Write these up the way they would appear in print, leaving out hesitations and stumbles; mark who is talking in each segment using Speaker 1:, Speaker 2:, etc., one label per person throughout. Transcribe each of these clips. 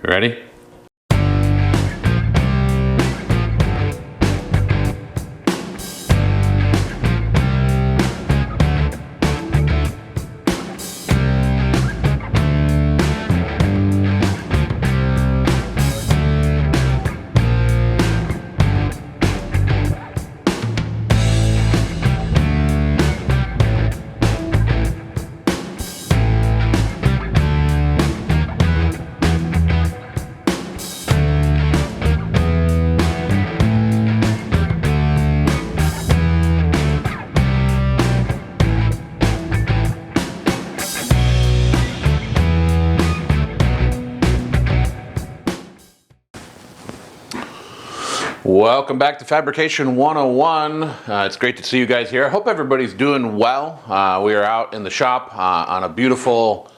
Speaker 1: You ready? Welcome back to Fabrication 101. It's great to see you guys here. I hope everybody's doing well. We are out in the shop on a beautiful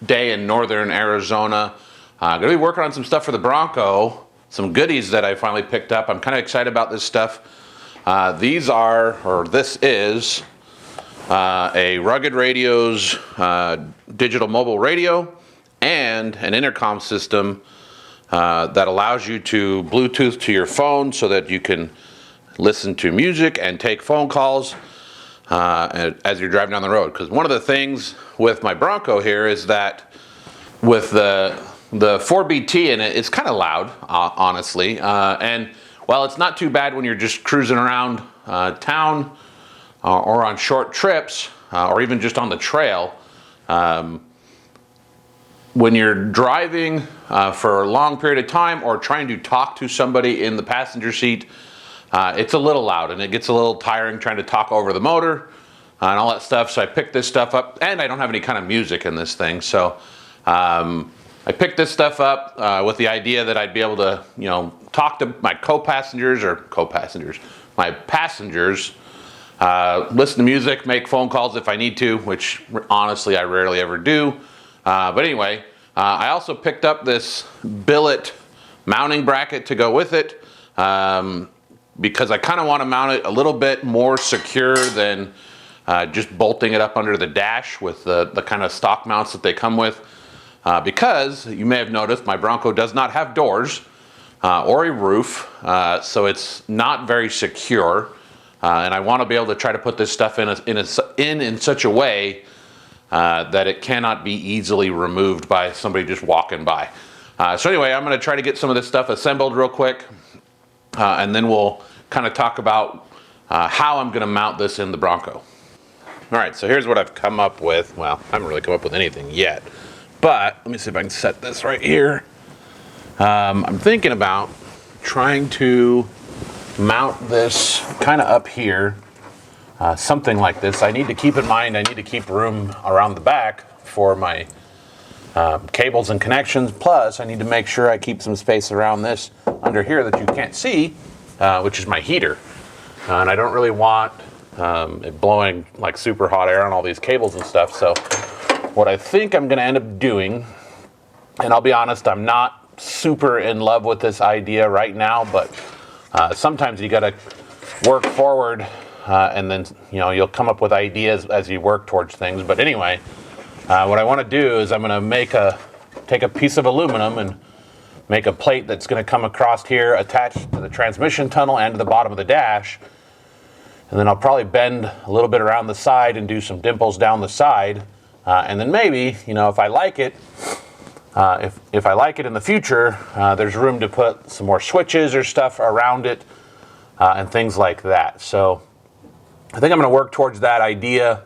Speaker 1: day in northern Arizona. Gonna be working on some stuff for the Bronco, some goodies that I finally picked up. I'm kind of excited about this stuff. This is a Rugged Radio's digital mobile radio and an intercom system that allows you to Bluetooth to your phone so that you can listen to music and take phone calls as you're driving down the road. Because one of the things with my Bronco here is that with the 4BT in it, it's kind of loud, honestly. And while it's not too bad when you're just cruising around town or on short trips or even just on the trail, when you're driving for a long period of time or trying to talk to somebody in the passenger seat, it's a little loud and it gets a little tiring trying to talk over the motor and all that stuff. So I picked this stuff up, and I don't have any kind of music in this thing. So I picked this stuff up with the idea that I'd be able to, talk to my my passengers, listen to music, make phone calls if I need to, which honestly I rarely ever do. But anyway, I also picked up this billet mounting bracket to go with it because I kind of want to mount it a little bit more secure than just bolting it up under the dash with the kind of stock mounts that they come with. Because you may have noticed my Bronco does not have doors or a roof, so it's not very secure. And I want to be able to try to put this stuff in such a way that it cannot be easily removed by somebody just walking by. So anyway, I'm going to try to get some of this stuff assembled real quick, and then we'll kind of talk about how I'm going to mount this in the Bronco. All right, so here's what I've come up with. Well, I haven't really come up with anything yet, but let me see if I can set this right here. I'm thinking about trying to mount this kind of up here. Something like this. I need to keep in mind I need to keep room around the back for my cables and connections. Plus, I need to make sure I keep some space around this under here that you can't see, which is my heater. And I don't really want it blowing like super hot air on all these cables and stuff. So what I think I'm going to end up doing, and I'll be honest, I'm not super in love with this idea right now, but sometimes you got to work forward. And then, you'll come up with ideas as you work towards things. But anyway, what I want to do is I'm going to take a piece of aluminum and make a plate that's going to come across here, attached to the transmission tunnel and to the bottom of the dash. And then I'll probably bend a little bit around the side and do some dimples down the side. And then maybe, if I like it, if I like it in the future, there's room to put some more switches or stuff around it and things like that. So I think I'm going to work towards that idea.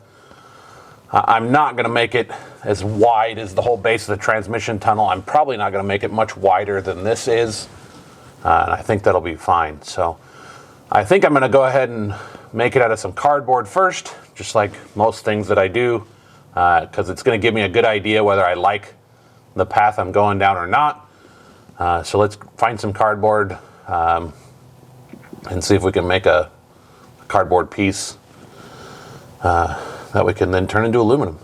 Speaker 1: I'm not going to make it as wide as the whole base of the transmission tunnel. I'm probably not going to make it much wider than this is. And I think that'll be fine. So I think I'm going to go ahead and make it out of some cardboard first, just like most things that I do, because it's going to give me a good idea whether I like the path I'm going down or not. So let's find some cardboard and see if we can make a cardboard piece that we can then turn into aluminum.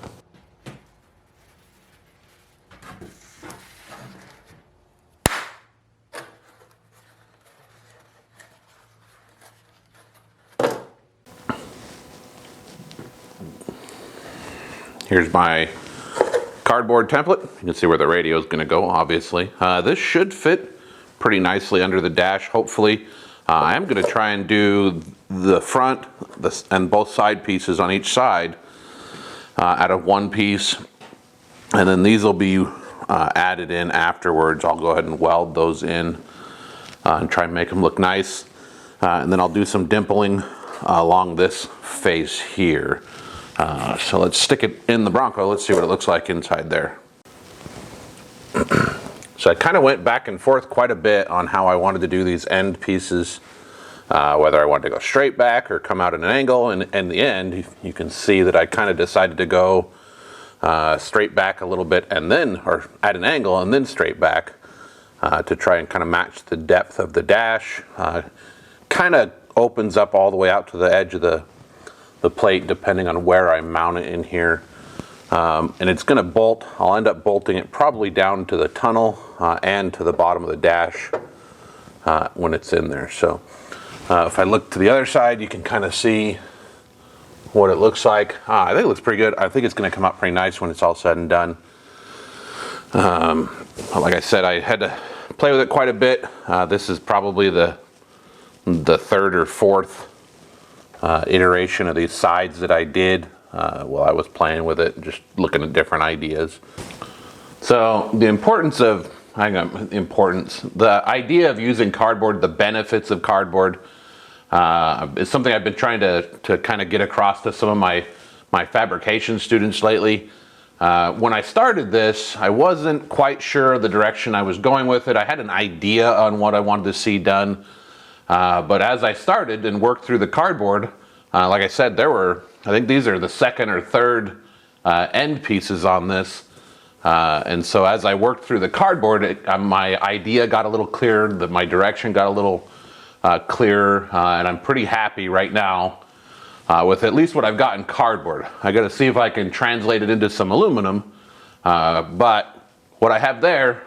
Speaker 1: Here's my cardboard template. You can see where the radio is going to go, obviously. This should fit pretty nicely under the dash, hopefully. I am going to try and do the front and both side pieces on each side out of one piece, and then these will be added in afterwards. I'll go ahead and weld those in and try and make them look nice. And then I'll do some dimpling along this face here. So let's stick it in the Bronco. Let's see what it looks like inside there. So I kind of went back and forth quite a bit on how I wanted to do these end pieces, whether I wanted to go straight back or come out at an angle. And in the end, you can see that I kind of decided to go straight back a little bit and then, or at an angle and then straight back to try and kind of match the depth of the dash. Kind of opens up all the way out to the edge of the plate depending on where I mount it in here. And it's going to bolt. I'll end up bolting it probably down to the tunnel and to the bottom of the dash when it's in there. So if I look to the other side, you can kind of see what it looks like. I think it looks pretty good. I think it's going to come out pretty nice when it's all said and done. Like I said, I had to play with it quite a bit. This is probably the third or fourth iteration of these sides that I did while I was playing with it, just looking at different ideas. So the the idea of using cardboard, the benefits of cardboard, is something I've been trying to kind of get across to some of my fabrication students lately. When I started this, I wasn't quite sure the direction I was going with it. I had an idea on what I wanted to see done. But as I started and worked through the cardboard, like I said, I think these are the second or third end pieces on this. And so as I worked through the cardboard, my idea got a little clearer, my direction got a little clearer, and I'm pretty happy right now with at least what I've got in cardboard. I got to see if I can translate it into some aluminum, but what I have there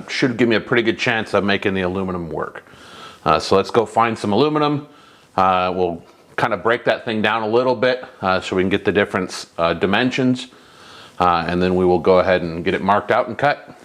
Speaker 1: should give me a pretty good chance of making the aluminum work. So let's go find some aluminum. We'll kind of break that thing down a little bit so we can get the different dimensions, and then we will go ahead and get it marked out and cut.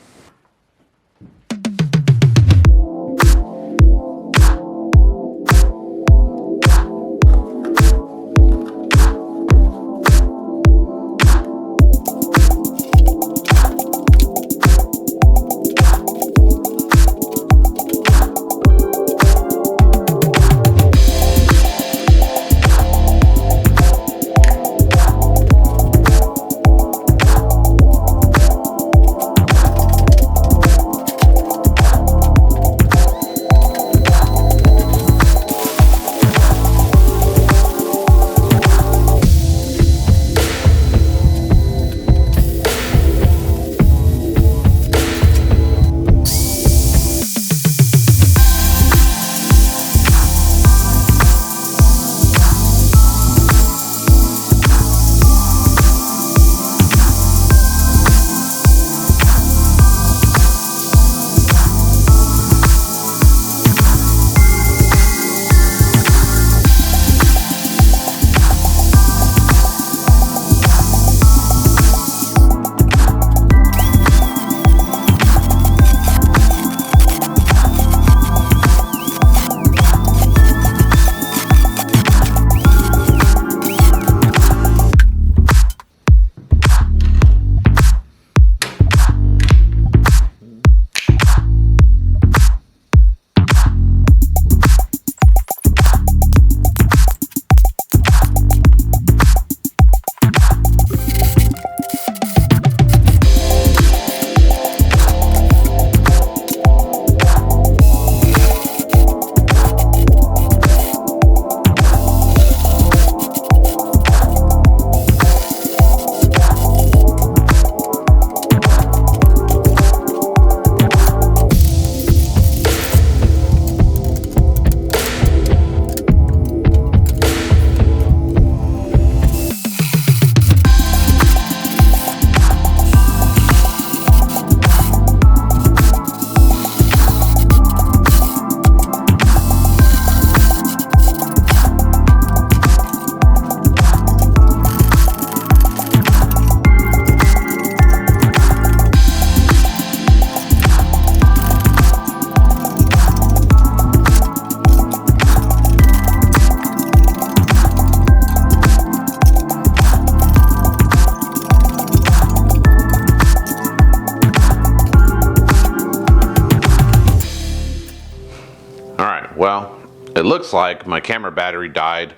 Speaker 1: well, it looks like my camera battery died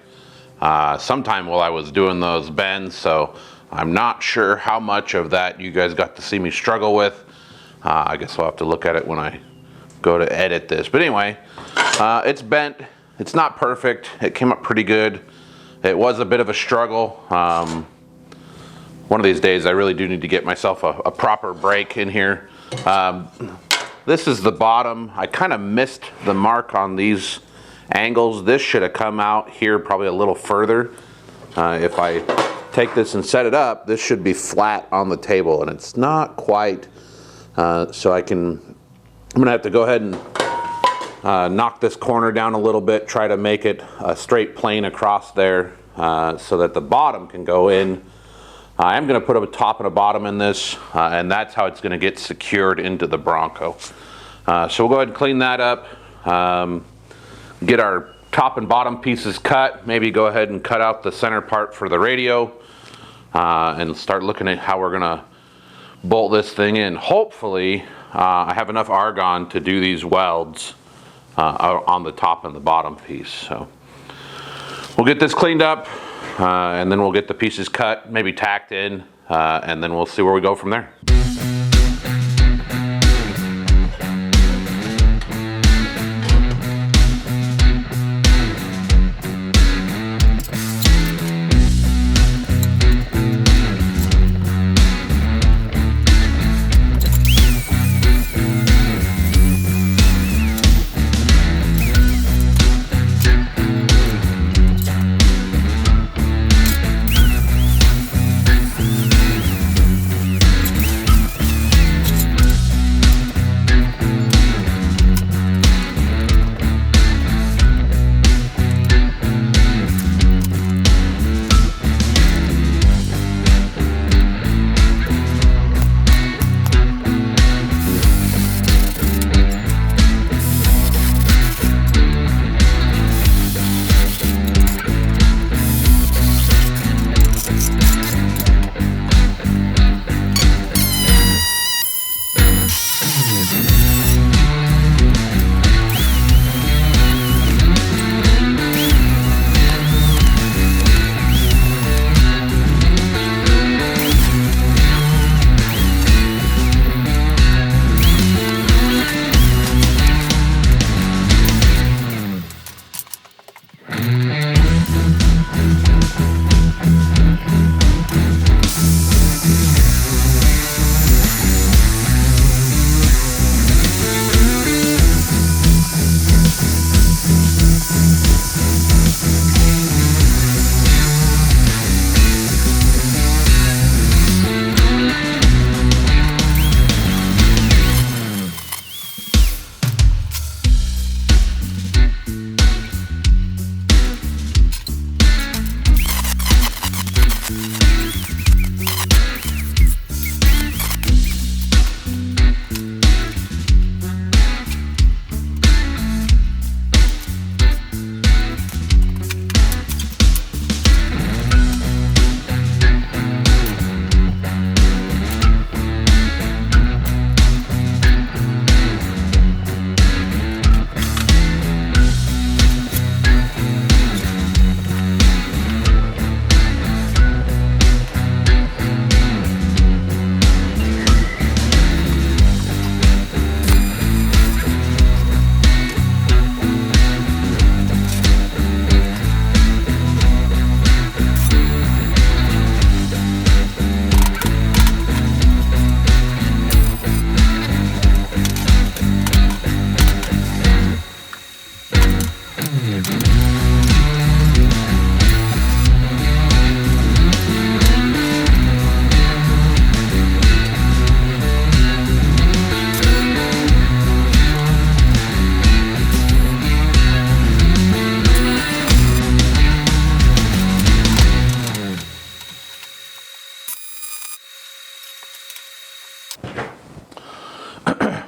Speaker 1: sometime while I was doing those bends, so I'm not sure how much of that you guys got to see me struggle with. I guess I'll have to look at it when I go to edit this. But anyway, it's bent. It's not perfect. It came up pretty good. It was a bit of a struggle. One of these days I really do need to get myself a proper break in here. This is the bottom. I kind of missed the mark on these angles. This should have come out here probably a little further. If I take this and set it up, this should be flat on the table, and it's not quite. So I'm gonna have to go ahead and knock this corner down a little bit, try to make it a straight plane across there so that the bottom can go in. I am going to put a top and a bottom in this, and that's how it's going to get secured into the Bronco. So we'll go ahead and clean that up, get our top and bottom pieces cut, maybe go ahead and cut out the center part for the radio, and start looking at how we're going to bolt this thing in. Hopefully, I have enough argon to do these welds on the top and the bottom piece. So we'll get this cleaned up. And then we'll get the pieces cut, maybe tacked in, and then we'll see where we go from there.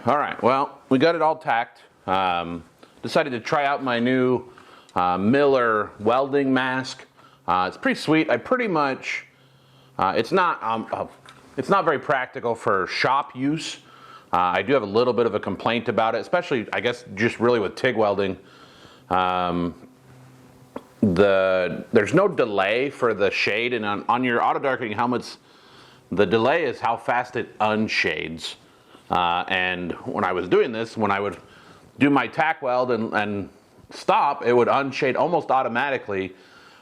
Speaker 1: All right, well, we got it all tacked. Decided to try out my new Miller welding mask. It's pretty sweet. I pretty much, it's not very practical for shop use. I do have a little bit of a complaint about it, especially, I guess, just really with TIG welding. There's no delay for the shade, and on your auto darkening helmets, the delay is how fast it unshades. And when I was doing this, when I would do my tack weld and stop, it would unshade almost automatically.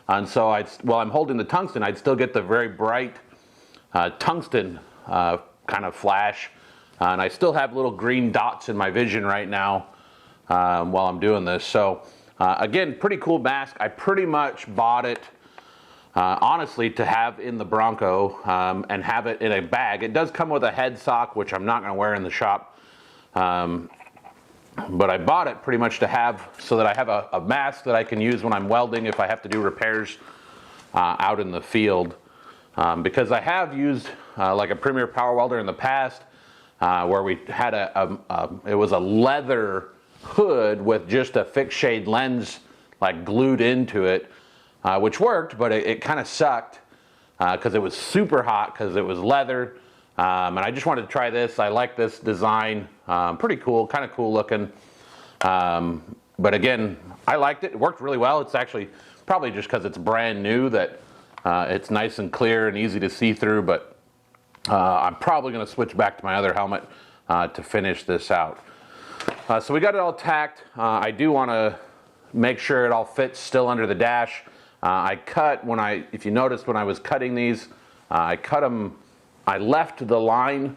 Speaker 1: And so while I'm holding the tungsten, I'd still get the very bright tungsten kind of flash. And I still have little green dots in my vision right now while I'm doing this. So again, pretty cool mask. I pretty much bought it honestly to have in the Bronco and have it in a bag. It does come with a head sock, which I'm not going to wear in the shop. But I bought it pretty much to have so that I have a mask that I can use when I'm welding if I have to do repairs out in the field. Because I have used like a Premier Power Welder in the past where we had it was a leather hood with just a fixed shade lens like glued into it, which worked, but it kind of sucked because it was super hot because it was leather. And I just wanted to try this. I like this design. Pretty cool, kind of cool looking. But again, I liked it. It worked really well. It's actually probably just because it's brand new that it's nice and clear and easy to see through. But I'm probably going to switch back to my other helmet to finish this out. So we got it all tacked. I do want to make sure it all fits still under the dash. I cut if you noticed when I was cutting these, I cut them. I left the line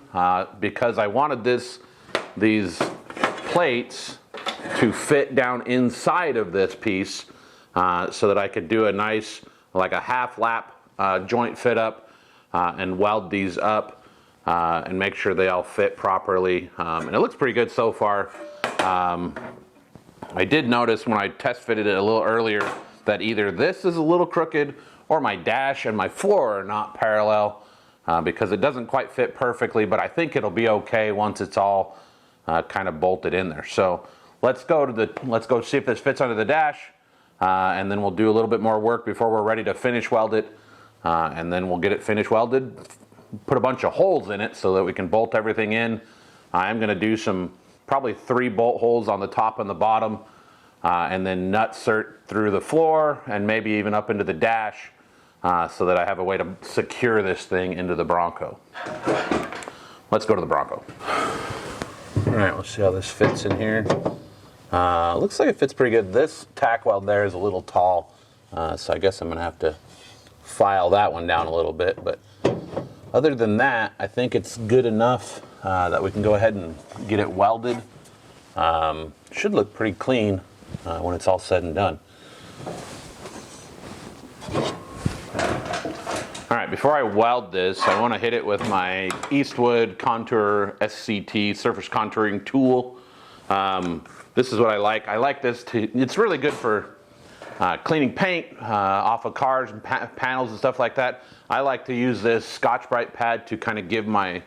Speaker 1: because I wanted these plates to fit down inside of this piece so that I could do a nice, like a half lap joint fit up and weld these up and make sure they all fit properly. And it looks pretty good so far. I did notice when I test fitted it a little earlier that either this is a little crooked or my dash and my floor are not parallel. Because it doesn't quite fit perfectly, but I think it'll be okay once it's all kind of bolted in there. So let's go see if this fits under the dash, and then we'll do a little bit more work before we're ready to finish weld it, and then we'll get it finish welded, put a bunch of holes in it so that we can bolt everything in. I'm going to do probably 3 bolt holes on the top and the bottom, and then nut cert through the floor and maybe even up into the dash. So that I have a way to secure this thing into the Bronco. Let's go to the Bronco. All right, let's see how this fits in here. Looks like it fits pretty good. This tack weld there is a little tall, so I guess I'm gonna have to file that one down a little bit. But other than that, I think it's good enough that we can go ahead and get it welded. Should look pretty clean when it's all said and done. All right, before I weld this, I want to hit it with my Eastwood Contour SCT surface contouring tool. This is what I like. I like this it's really good for cleaning paint off of cars and panels and stuff like that. I like to use this Scotch-Brite pad to kind of give my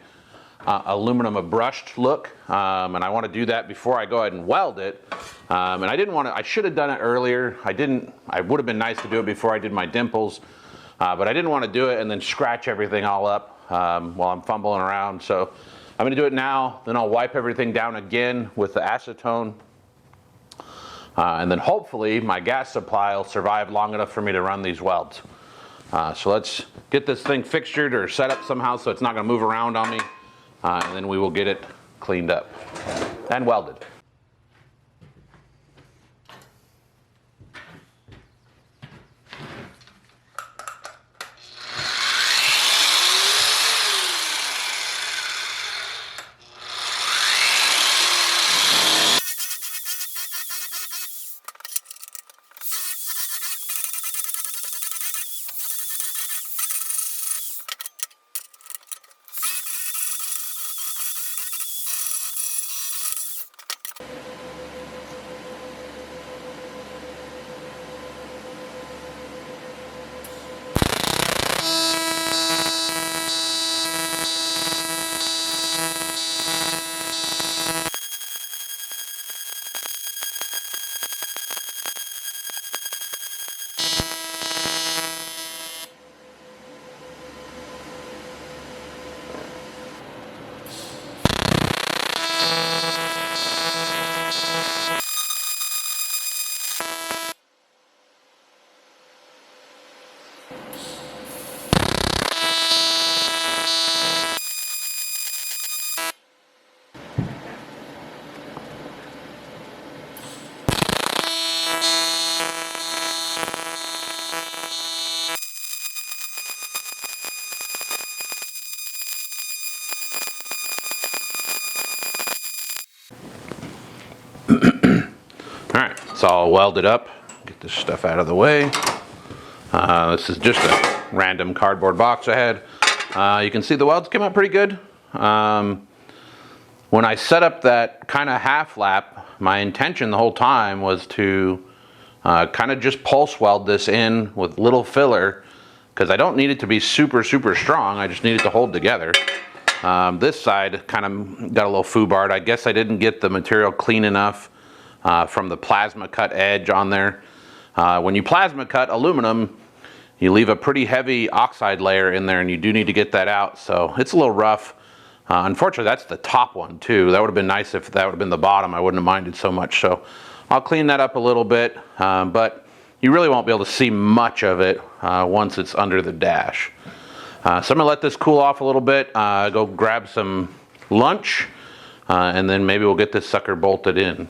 Speaker 1: aluminum a brushed look, and I want to do that before I go ahead and weld it. And I should have done it earlier. I didn't. I would have been nice to do it before I did my dimples. But I didn't want to do it and then scratch everything all up while I'm fumbling around. So I'm going to do it now, then I'll wipe everything down again with the acetone. And then hopefully my gas supply will survive long enough for me to run these welds. So let's get this thing fixtured or set up somehow so it's not going to move around on me. And then we will get it cleaned up and welded. It's all welded up. Get this stuff out of the way. This is just a random cardboard box I had. You can see the welds came out pretty good. When I set up that kind of half lap, my intention the whole time was to kind of just pulse weld this in with little filler, because I don't need it to be super strong. I just need it to hold together. This side kind of got a little foobarred. I guess I didn't get the material clean enough from the plasma cut edge on there. When you plasma cut aluminum, you leave a pretty heavy oxide layer in there, and you do need to get that out, so it's a little rough. Unfortunately, that's the top one too. That would have been nice if that would have been the bottom. I wouldn't have minded so much. So I'll clean that up a little bit, but you really won't be able to see much of it once it's under the dash. So I'm gonna let this cool off a little bit, go grab some lunch, and then maybe we'll get this sucker bolted in.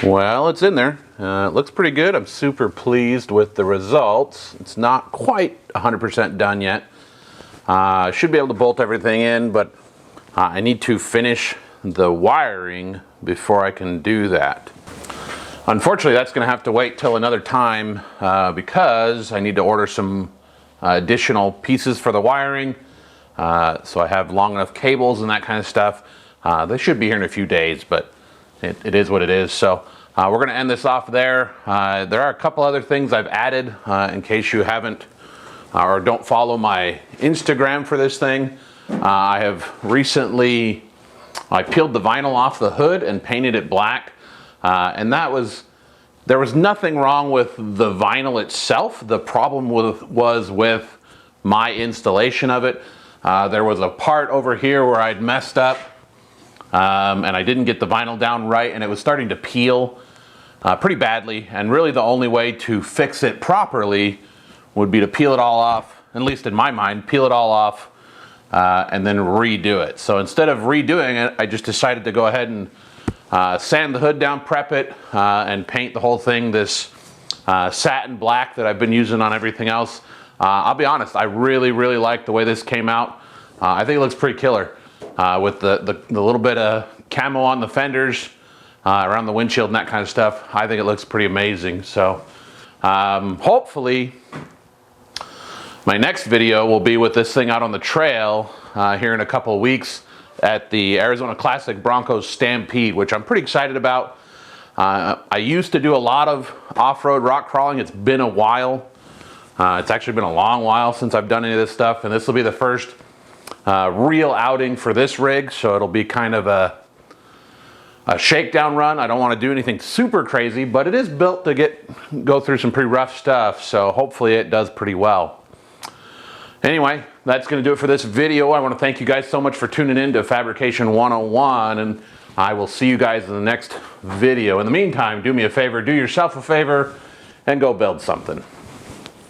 Speaker 1: Well, it's in there. It looks pretty good. I'm super pleased with the results. It's not quite 100% done yet. I should be able to bolt everything in, but I need to finish the wiring before I can do that. Unfortunately, that's going to have to wait till another time because I need to order some additional pieces for the wiring. So I have long enough cables and that kind of stuff. They should be here in a few days, but it is what it is. So we're going to end this off there. There are a couple other things I've added in case you haven't or don't follow my Instagram for this thing. I have recently peeled the vinyl off the hood and painted it black. And there was nothing wrong with the vinyl itself. The problem was with my installation of it. There was a part over here where I'd messed up and I didn't get the vinyl down right, and it was starting to peel pretty badly. And really the only way to fix it properly would be to peel it all off, at least in my mind, peel it all off and then redo it. So instead of redoing it, I just decided to go ahead and sand the hood down, prep it, and paint the whole thing this satin black that I've been using on everything else. I'll be honest, I really like the way this came out. I think it looks pretty killer with the little bit of camo on the fenders, around the windshield and that kind of stuff. I think it looks pretty amazing. So hopefully my next video will be with this thing out on the trail here in a couple of weeks at the Arizona Classic Broncos Stampede, which I'm pretty excited about. I used to do a lot of off-road rock crawling. It's been a while. It's actually been a long while since I've done any of this stuff, and this will be the first real outing for this rig, so it'll be kind of a shakedown run. I don't want to do anything super crazy, but it is built to go through some pretty rough stuff, so hopefully it does pretty well. Anyway, that's going to do it for this video. I want to thank you guys so much for tuning in to Fabrication 101, and I will see you guys in the next video. In the meantime, do me a favor, do yourself a favor, and go build something.